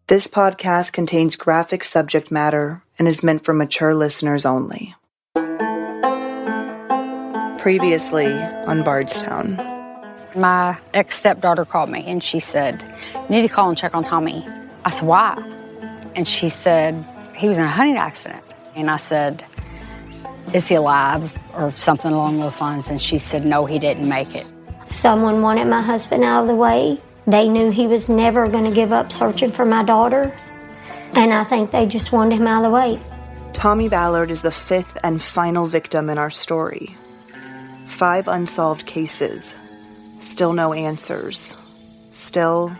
This podcast contains graphic subject matter and is meant for mature listeners only. Previously on Bardstown. My ex-stepdaughter called me and she said, "You need to call and check on Tommy." I said, "Why?" And she said, "He was in a hunting accident." And I said, "Is he alive?" or something along those lines. And she said, "No, he didn't make it." Someone wanted my husband out of the way. They knew he was never going to give up searching for my daughter. And I think they just wanted him out of the way. Tommy Ballard is the fifth and final victim in our story. 5 unsolved cases. Still no answers. Still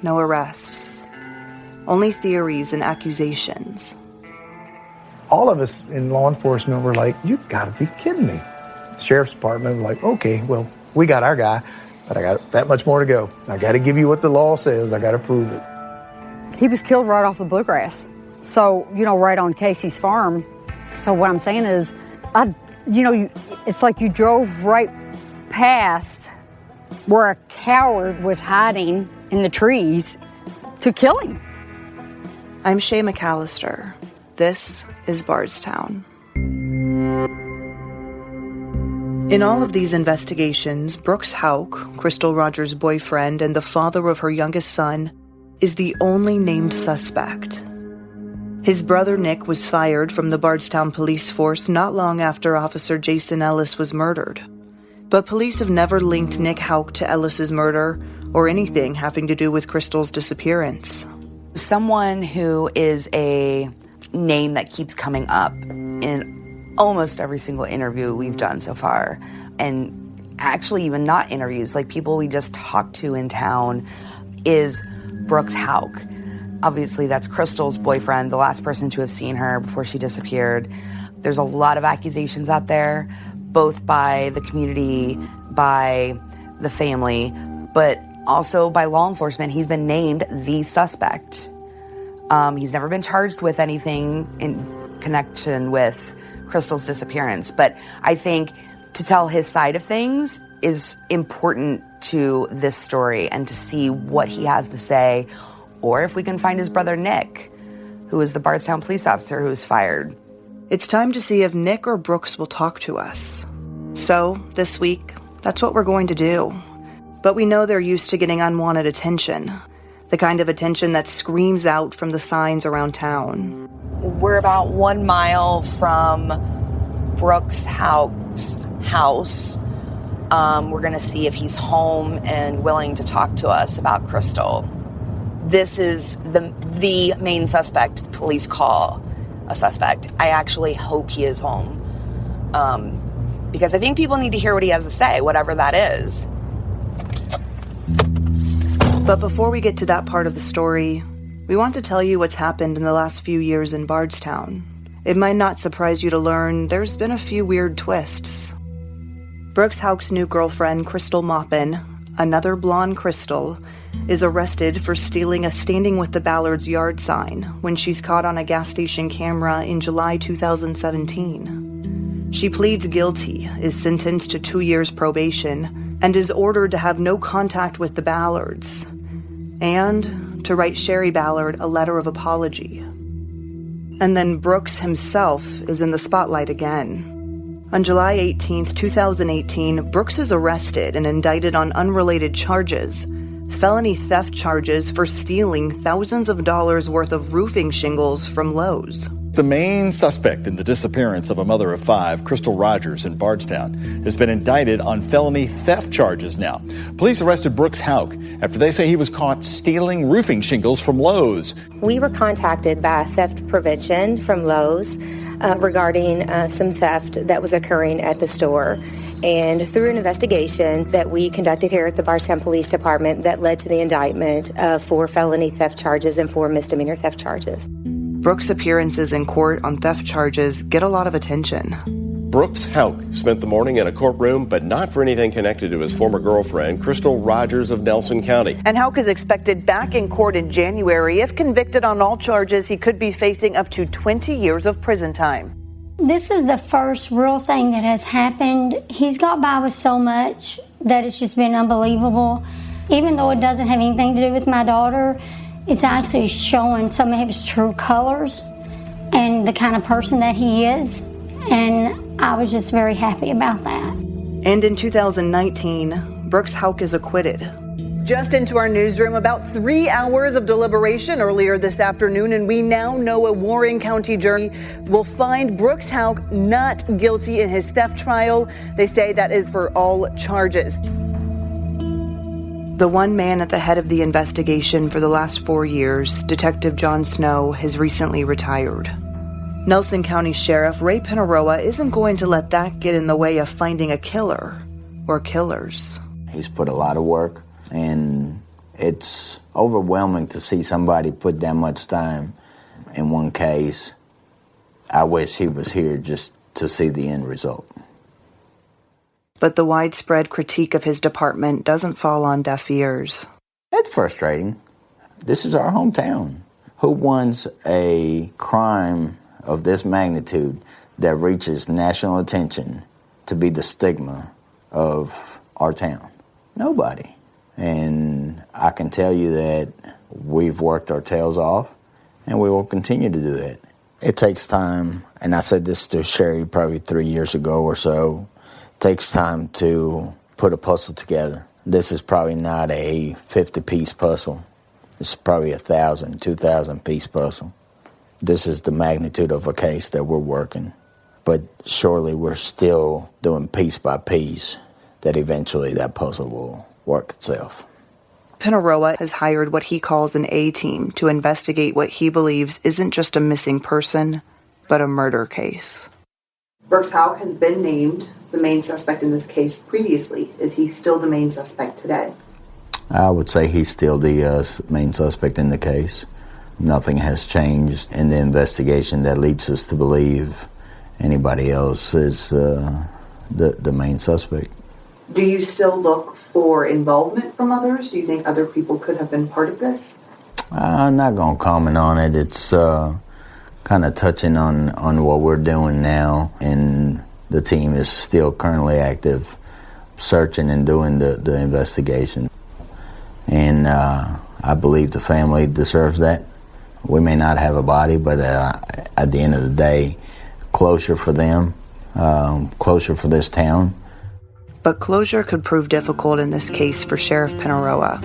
no arrests. Only theories and accusations. All of us in law enforcement were like, "You've got to be kidding me." The sheriff's department was like, "Okay, well, we got our guy, but I got that much more to go. I got to give you what the law says. I got to prove it." He was killed right off the bluegrass. So, right on Casey's farm. So what I'm saying is, it's like you drove right past where a coward was hiding in the trees to kill him. I'm Shay McAlister. This is Bardstown. In all of these investigations, Brook Houck, Crystal Rogers' boyfriend and the father of her youngest son, is the only named suspect. His brother Nick was fired from the Bardstown police force not long after Officer Jason Ellis was murdered. But police have never linked Nick Houck to Ellis's murder or anything having to do with Crystal's disappearance. Someone who is a name that keeps coming up in almost every single interview we've done so far, and actually even not interviews, like people we just talked to in town, is Brook Houck. Obviously that's Crystal's boyfriend, the last person to have seen her before she disappeared. There's a lot of accusations out there, both by the community, by the family, but also by law enforcement. He's been named the suspect. He's never been charged with anything in connection with Crystal's disappearance. But I think to tell his side of things is important to this story and to see what he has to say, or if we can find his brother Nick, who is the Bardstown police officer who was fired. It's time to see if Nick or Brooks will talk to us. So, this week, that's what we're going to do. But we know they're used to getting unwanted attention, the kind of attention that screams out from the signs around town. We're about 1 mile from Brook Houck's house. We're going to see if he's home and willing to talk to us about Crystal. This is the main suspect the police call a suspect. I actually hope he is home, because I think people need to hear what he has to say, whatever that is. But before we get to that part of the story, we want to tell you what's happened in the last few years in Bardstown. It might not surprise you to learn there's been a few weird twists. Brook Houck's new girlfriend, Crystal Maupin, another blonde Crystal, is arrested for stealing a Standing with the Ballards yard sign when she's caught on a gas station camera in July 2017. She pleads guilty, is sentenced to 2 years probation, and is ordered to have no contact with the Ballards, and to write Sherry Ballard a letter of apology. And then Brooks himself is in the spotlight again. On July 18, 2018, Brooks is arrested and indicted on unrelated charges, felony theft charges for stealing thousands of dollars worth of roofing shingles from Lowe's. The main suspect in the disappearance of a mother of 5, Crystal Rogers in Bardstown, has been indicted on felony theft charges now. Police arrested Brook Houck after they say he was caught stealing roofing shingles from Lowe's. We were contacted by theft prevention from Lowe's regarding some theft that was occurring at the store. And through an investigation that we conducted here at the Bardstown Police Department that led to the indictment of 4 felony theft charges and 4 misdemeanor theft charges. Brooks' appearances in court on theft charges get a lot of attention. Brook Houck spent the morning in a courtroom, but not for anything connected to his former girlfriend, Crystal Rogers of Nelson County. And Houck is expected back in court in January. If convicted on all charges, he could be facing up to 20 years of prison time. This is the first real thing that has happened. He's got by with so much that it's just been unbelievable. Even though it doesn't have anything to do with my daughter, It's actually showing some of his true colors and the kind of person that he is. And I was just very happy about that. And in 2019, Brook Houck is acquitted. Just into our newsroom, about 3 hours of deliberation earlier this afternoon, and we now know a Warren County jury will find Brook Houck not guilty in his theft trial. They say that is for all charges. The one man at the head of the investigation for the last 4 years, Detective John Snow, has recently retired. Nelson County Sheriff Ray Pinaroa isn't going to let that get in the way of finding a killer or killers. He's put a lot of work, and it's overwhelming to see somebody put that much time in one case. I wish he was here just to see the end result. But the widespread critique of his department doesn't fall on deaf ears. It's frustrating. This is our hometown. Who wants a crime of this magnitude that reaches national attention to be the stigma of our town? Nobody. And I can tell you that we've worked our tails off, and we will continue to do that. It takes time, and I said this to Shay probably 3 years ago or so. It takes time to put a puzzle together. This is probably not a 50-piece puzzle. This is probably 1,000, 2,000-piece puzzle. This is the magnitude of a case that we're working. But surely we're still doing piece by piece that eventually that puzzle will work itself. Pinaroa has hired what he calls an A-team to investigate what he believes isn't just a missing person, but a murder case. Brook Houck has been named the main suspect in this case previously. Is he still the main suspect today? I would say he's still the main suspect in the case. Nothing has changed in the investigation that leads us to believe anybody else is the main suspect. Do you still look for involvement from others? Do you think other people could have been part of this? I'm not going to comment on it. It's kind of touching on what we're doing now, and the team is still currently active, searching and doing the investigation. And I believe the family deserves that. We may not have a body, but at the end of the day, closure for them, closure for this town. But closure could prove difficult in this case for Sheriff Pinaroa.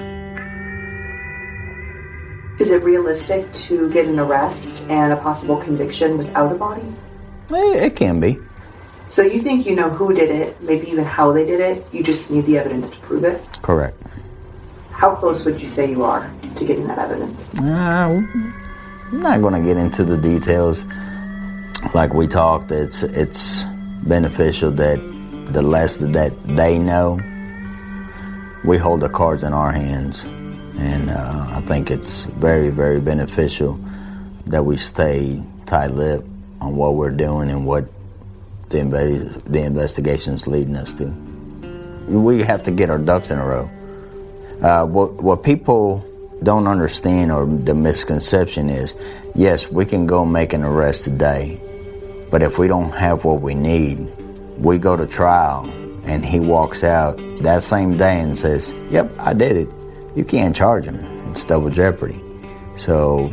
Is it realistic to get an arrest and a possible conviction without a body? It can be. So you think you know who did it, maybe even how they did it, you just need the evidence to prove it? Correct. How close would you say you are to getting that evidence? I'm not going to get into the details. Like we talked, it's beneficial that the less that they know, we hold the cards in our hands. And I think it's very, very beneficial that we stay tight-lipped on what we're doing and what the investigation's leading us to. We have to get our ducks in a row. What people don't understand, or the misconception is, yes, we can go make an arrest today, but if we don't have what we need, we go to trial and he walks out that same day and says, yep, I did it. You can't charge him. It's double jeopardy. So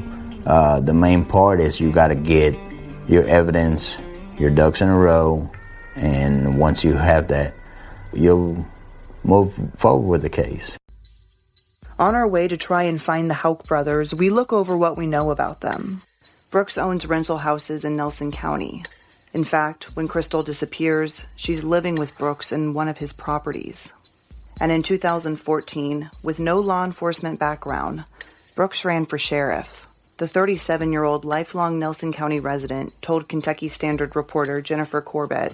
the main part is you got to get your evidence, your ducks in a row, and once you have that, you'll move forward with the case. On our way to try and find the Houck brothers, we look over what we know about them. Brooks owns rental houses in Nelson County. In fact, when Crystal disappears, she's living with Brooks in one of his properties. And in 2014, with no law enforcement background, Brooks ran for sheriff. The 37-year-old lifelong Nelson County resident told Kentucky Standard reporter Jennifer Corbett,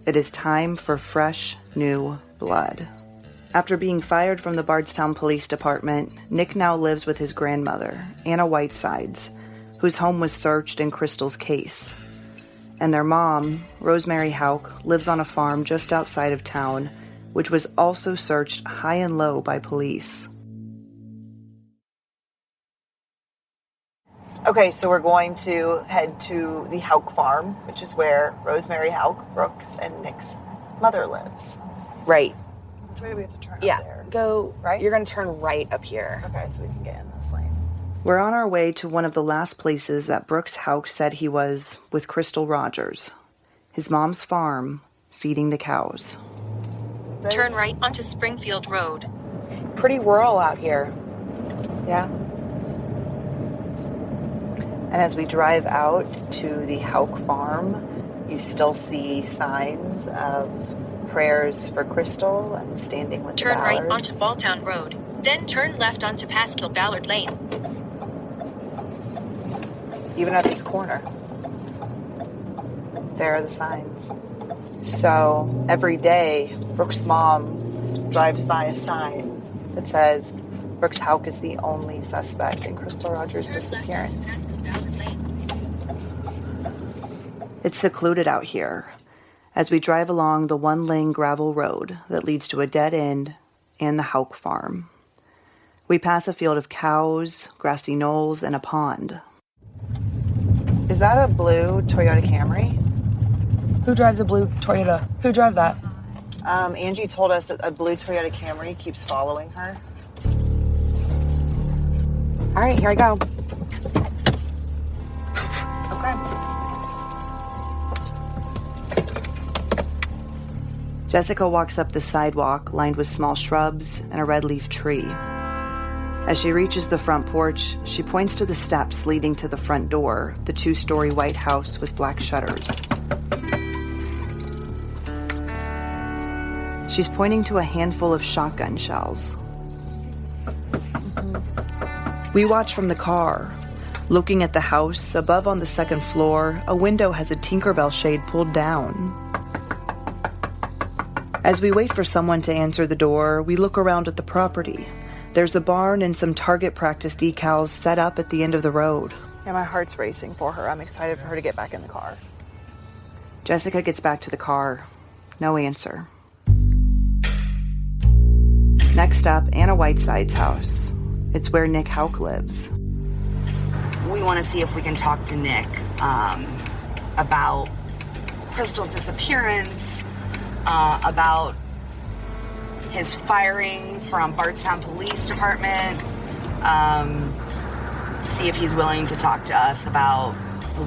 "It is time for fresh, new blood." After being fired from the Bardstown Police Department, Nick now lives with his grandmother, Anna Whitesides, whose home was searched in Crystal's case. And their mom, Rosemary Houck, lives on a farm just outside of town, which was also searched high and low by police. Okay, so we're going to head to the Houck farm, which is where Rosemary Houck, Brooks, and Nick's mother lives. Right. Which way do we have to turn up Yeah. there? Go, Right? You're going to turn right up here. Okay, so we can get in this lane. We're on our way to one of the last places that Brook Houck said he was with Crystal Rogers, his mom's farm, feeding the cows. Turn right onto Springfield Road. Pretty rural out here. Yeah. And as we drive out to the Houck farm, you still see signs of prayers for Crystal and standing with Turn the right ballards. onto Balltown Road. Then turn left onto Passkill Ballard Lane. Even at this corner, there are the signs. So every day, Brook's mom drives by a sign that says Brook Houck is the only suspect in Crystal Rogers' disappearance. It's secluded out here as we drive along the one-lane gravel road that leads to a dead end and the Houck farm. We pass a field of cows, grassy knolls, and a pond. Is that a blue Toyota Camry? Who drives a blue Toyota? Who drive that? Angie told us that a blue Toyota Camry keeps following her. All right, here I go. Okay. Jessica walks up the sidewalk lined with small shrubs and a red leaf tree. As she reaches the front porch, she points to the steps leading to the front door, the 2-story white house with black shutters. She's pointing to a handful of shotgun shells. We watch from the car. Looking at the house, above on the second floor, a window has a Tinkerbell shade pulled down. As we wait for someone to answer the door, we look around at the property. There's a barn and some target practice decals set up at the end of the road. Yeah, my heart's racing for her. I'm excited for her to get back in the car. Jessica gets back to the car. No answer. Next up, Anna Whiteside's house. It's where Nick Houck lives. We want to see if we can talk to Nick about Crystal's disappearance, about his firing from Bardstown Police Department, see if he's willing to talk to us about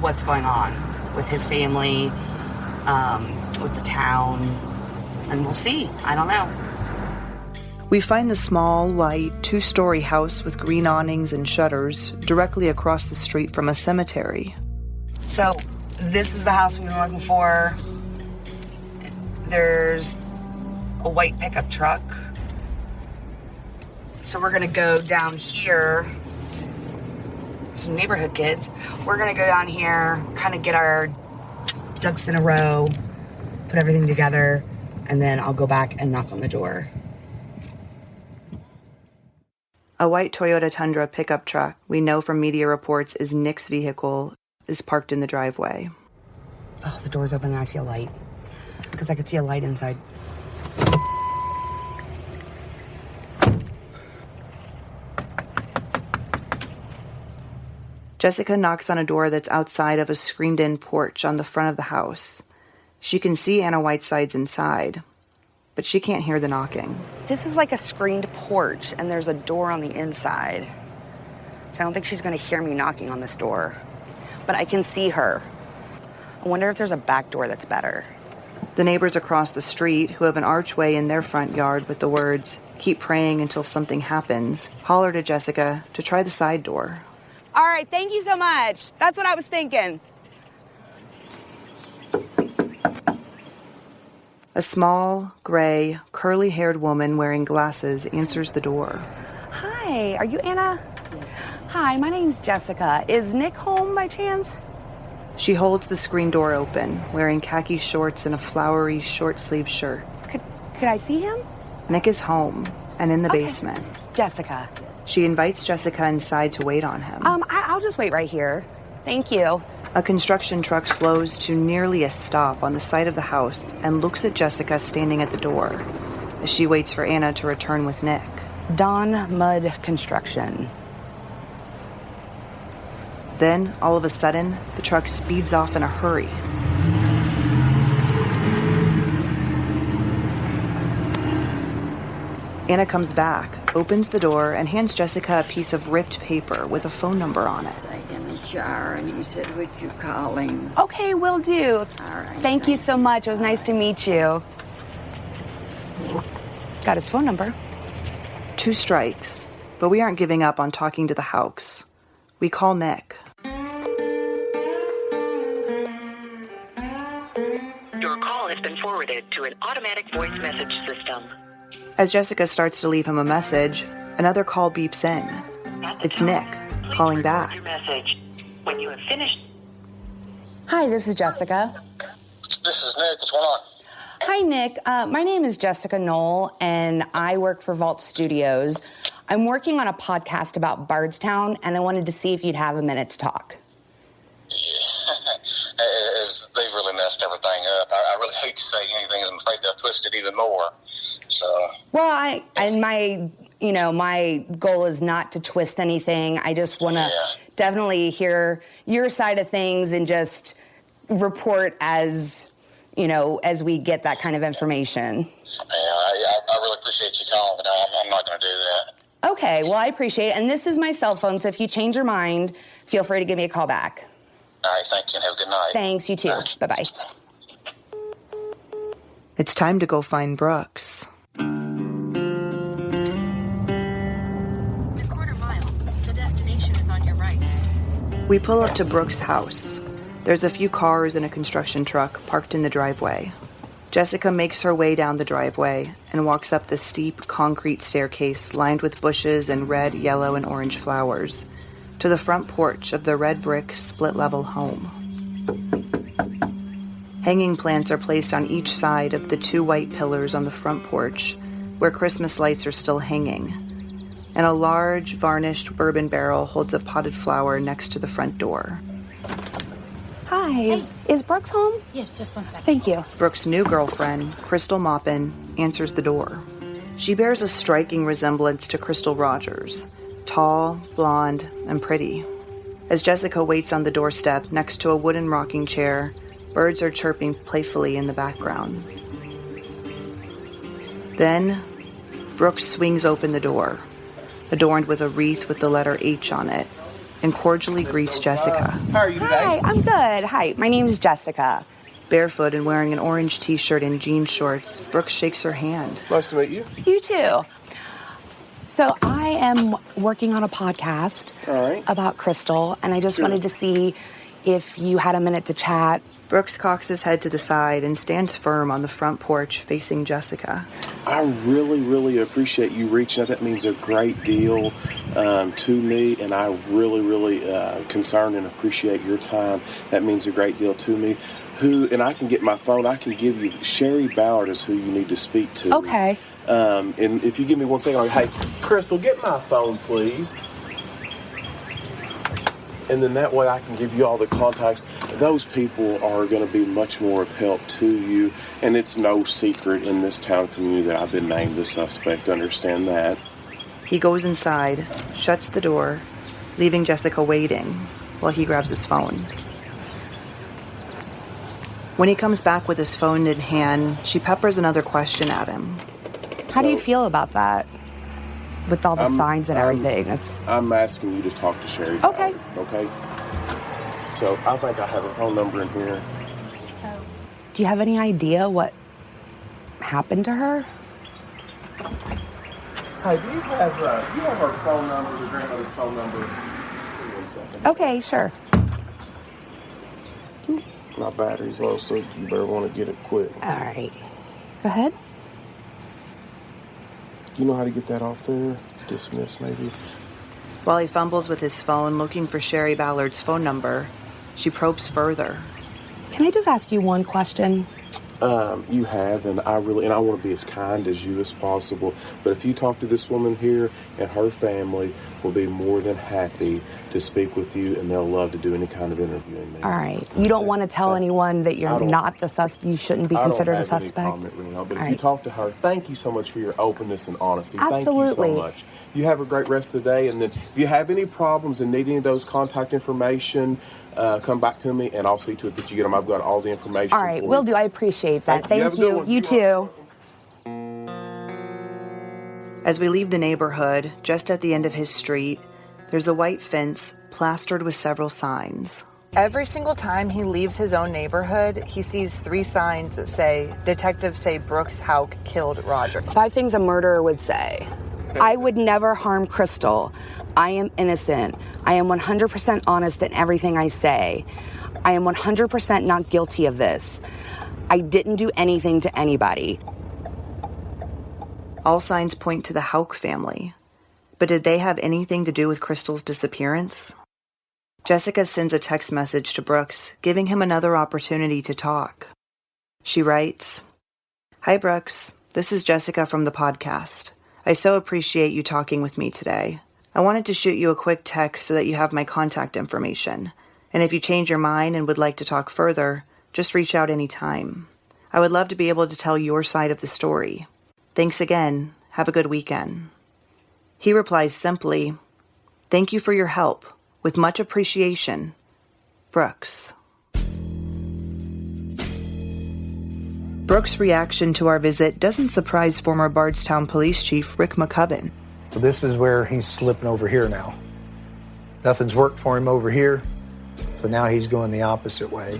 what's going on with his family, with the town, and we'll see. I don't know. We find the small, white, 2-story house with green awnings and shutters directly across the street from a cemetery. So, this is the house we were looking for. There's a white pickup truck. So we're gonna go down here. Some neighborhood kids. We're gonna go down here, kind of get our ducks in a row, put everything together, and then I'll go back and knock on the door. A white Toyota Tundra pickup truck, we know from media reports is Nick's vehicle, is parked in the driveway. Oh, the door's open and I see a light. Because I could see a light inside. Jessica knocks on a door that's outside of a screened-in porch on the front of the house. She can see Anna Whiteside's inside, but she can't hear the knocking. This is like a screened porch, and there's a door on the inside. So I don't think she's going to hear me knocking on this door. But I can see her. I wonder if there's a back door that's better. The neighbors across the street, who have an archway in their front yard with the words, "Keep praying until something happens," holler to Jessica to try the side door. All right, thank you so much. That's what I was thinking. A small, gray, curly-haired woman wearing glasses answers the door. Hi, are you Anna? Yes. Hi, my name's Jessica. Is Nick home by chance? She holds the screen door open, wearing khaki shorts and a flowery short-sleeved shirt. Could I see him? Nick is home and in the basement. Jessica. She invites Jessica inside to wait on him. I'll just wait right here. Thank you. A construction truck slows to nearly a stop on the side of the house and looks at Jessica standing at the door as she waits for Anna to return with Nick. Dawn Mud Construction. Then, all of a sudden, the truck speeds off in a hurry. Anna comes back, opens the door, and hands Jessica a piece of ripped paper with a phone number on it. In the shower, and he said, would you call him? Okay, will do. All right. Thank you so much. It was nice to meet you. Got his phone number. 2 strikes, but we aren't giving up on talking to the Houcks. We call Nick. Your call has been forwarded to an automatic voice message system. As Jessica starts to leave him a message, another call beeps in. It's Nick, calling back. Your message. When you have finished. Hi, this is Jessica. This is Nick. What's going on? Hi, Nick. My name is Jessica Knoll, and I work for Vault Studios. I'm working on a podcast about Bardstown, and I wanted to see if you'd have a minute to talk. Yeah, they've really messed everything up. I really hate to say anything. I'm afraid they'll twist it even more. So. Well, my goal is not to twist anything. I just want to definitely hear your side of things and just report as we get that kind of information. Yeah, I really appreciate you calling, but I'm not going to do that. Okay, well, I appreciate it. And this is my cell phone, so if you change your mind, feel free to give me a call back. All right, thank you, and have a good night. Thanks, you too. Right. Bye-bye. It's time to go find Brooks. A quarter mile. The destination is on your right. We pull up to Brooks' house. There's a few cars and a construction truck parked in the driveway. Jessica makes her way down the driveway and walks up the steep concrete staircase lined with bushes and red, yellow, and orange flowers to the front porch of the red brick split-level home. Hanging plants are placed on each side of the 2 white pillars on the front porch, where Christmas lights are still hanging, and a large, varnished bourbon barrel holds a potted flower next to the front door. Hi, is Brooks home? Yes, just 1 second. Thank you. Brooks' new girlfriend, Crystal Maupin, answers the door. She bears a striking resemblance to Crystal Rogers, tall, blonde, and pretty. As Jessica waits on the doorstep next to a wooden rocking chair, birds are chirping playfully in the background. Then, Brooks swings open the door, adorned with a wreath with the letter H on it, and cordially greets Jessica. How are you today? Hi, I'm good. Hi, my name's Jessica. Barefoot and wearing an orange t-shirt and jean shorts, Brooks shakes her hand. Nice to meet you. You too. So I am working on a podcast about Crystal, and I just wanted to see if you had a minute to chat. Brooks cocks his head to the side and stands firm on the front porch facing Jessica. I really, really appreciate you reaching out. That means a great deal to me, and I really, really concern and appreciate your time. That means a great deal to me. And I can get my phone, I can give you, Shay Ballard is who you need to speak to. Okay. And if you give me 1 second, hey, Crystal, get my phone, please. And then that way I can give you all the contacts. Those people are going to be much more of help to you. And it's no secret in this town community that I've been named the suspect. Understand that. He goes inside, shuts the door, leaving Jessica waiting while he grabs his phone. When he comes back with his phone in hand, she peppers another question at him. How do you feel about that? With all the signs and everything. I'm asking you to talk to Shay. Okay. Okay? So I think I have her phone number in here. Do you have any idea what happened to her? Hey, do you have her phone number, the grandmother's phone number? 1 second. Okay, sure. My battery's low, so you better want to get it quick. All right. Go ahead. Do you know how to get that off there? Dismiss, maybe? While he fumbles with his phone looking for Shay Ballard's phone number, she probes further. Can I just ask you one question? You have, and I want to be as kind as you as possible. But if you talk to this woman here, and her family will be more than happy to speak with you, and they'll love to do any kind of interviewing. All right. You don't want to tell anyone that you're not the suspect. You shouldn't be considered a suspect. I don't have any comment, really, but if you talk to her, thank you so much for your openness and honesty. Absolutely. Thank you so much. You have a great rest of the day, and then if you have any problems and need any of those contact information, come back to me, and I'll see to it that you get them. I've got all the information. All right, will do. I appreciate that. Thank you. You too. As we leave the neighborhood, just at the end of his street, there's a white fence plastered with several signs. Every single time he leaves his own neighborhood, he sees 3 signs that say, detectives say Brook Houck killed Rogers. 5 things a murderer would say. I would never harm Crystal. I am innocent. I am 100% honest in everything I say. I am 100% not guilty of this. I didn't do anything to anybody. All signs point to the Houck family. But did they have anything to do with Crystal's disappearance? Jessica sends a text message to Brooks, giving him another opportunity to talk. She writes, "Hi Brooks, this is Jessica from the podcast. I so appreciate you talking with me today. I wanted to shoot you a quick text so that you have my contact information. And if you change your mind and would like to talk further, just reach out anytime. I would love to be able to tell your side of the story. Thanks again. Have a good weekend." He replies simply, "Thank you for your help. With much appreciation, Brooks." Brooks' reaction to our visit doesn't surprise former Bardstown Police Chief Rick McCubbin. So this is where he's slipping over here now. Nothing's worked for him over here, so now he's going the opposite way.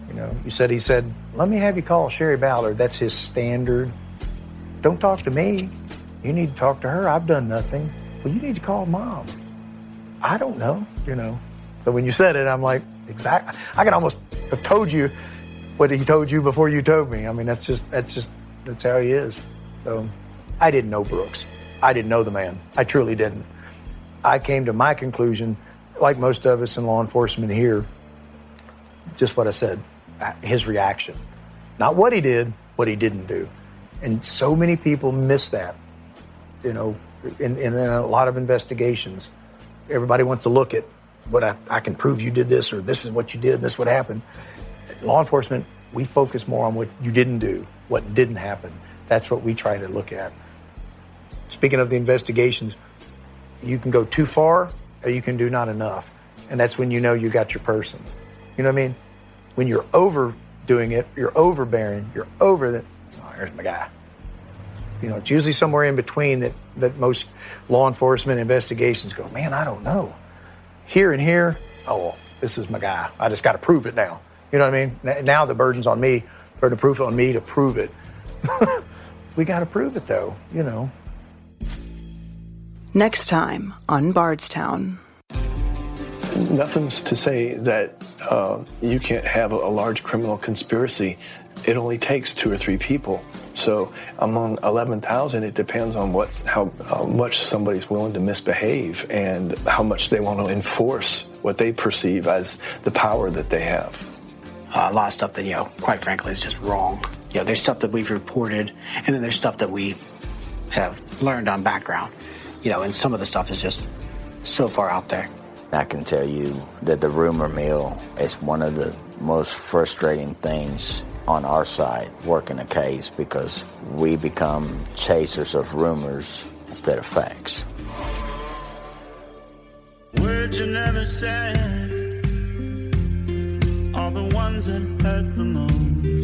You know, he said, "Let me have you call Sherry Ballard." That's his standard. "Don't talk to me. You need to talk to her. I've done nothing." "Well, you need to call Mom." "I don't know, you know." So when you said it, I'm like, exactly. I could almost have told you what he told you before you told me. I mean, that's how he is. So I didn't know Brooks. I didn't know the man. I truly didn't. I came to my conclusion, like most of us in law enforcement here, just what I said, his reaction. Not what he did, what he didn't do. And so many people miss that, you know, in a lot of investigations. Everybody wants to look at what I can prove you did this, or this is what you did, this is what happened. Law enforcement, we focus more on what you didn't do, what didn't happen. That's what we try to look at. Speaking of the investigations, you can go too far or you can do not enough. And that's when you know you got your person. You know what I mean? When you're overdoing it, you're overbearing, you're over it, oh, here's my guy. You know, it's usually somewhere in between that most law enforcement investigations go, man, I don't know. Here and here, oh, well, this is my guy. I just got to prove it now. You know what I mean? Now the burden's on me, or the proof on me to prove it. We got to prove it, though, you know. Next time on Bardstown. Nothing's to say that you can't have a large criminal conspiracy. It only takes 2 or 3 people. So among 11,000, it depends on how much somebody's willing to misbehave and how much they want to enforce what they perceive as the power that they have. A lot of stuff that, quite frankly, is just wrong. There's stuff that we've reported, and then there's stuff that we have learned on background. And some of the stuff is just so far out there. I can tell you that the rumor mill is one of the most frustrating things on our side working a case, because we become chasers of rumors instead of facts. Words you never said are the ones that hurt the most.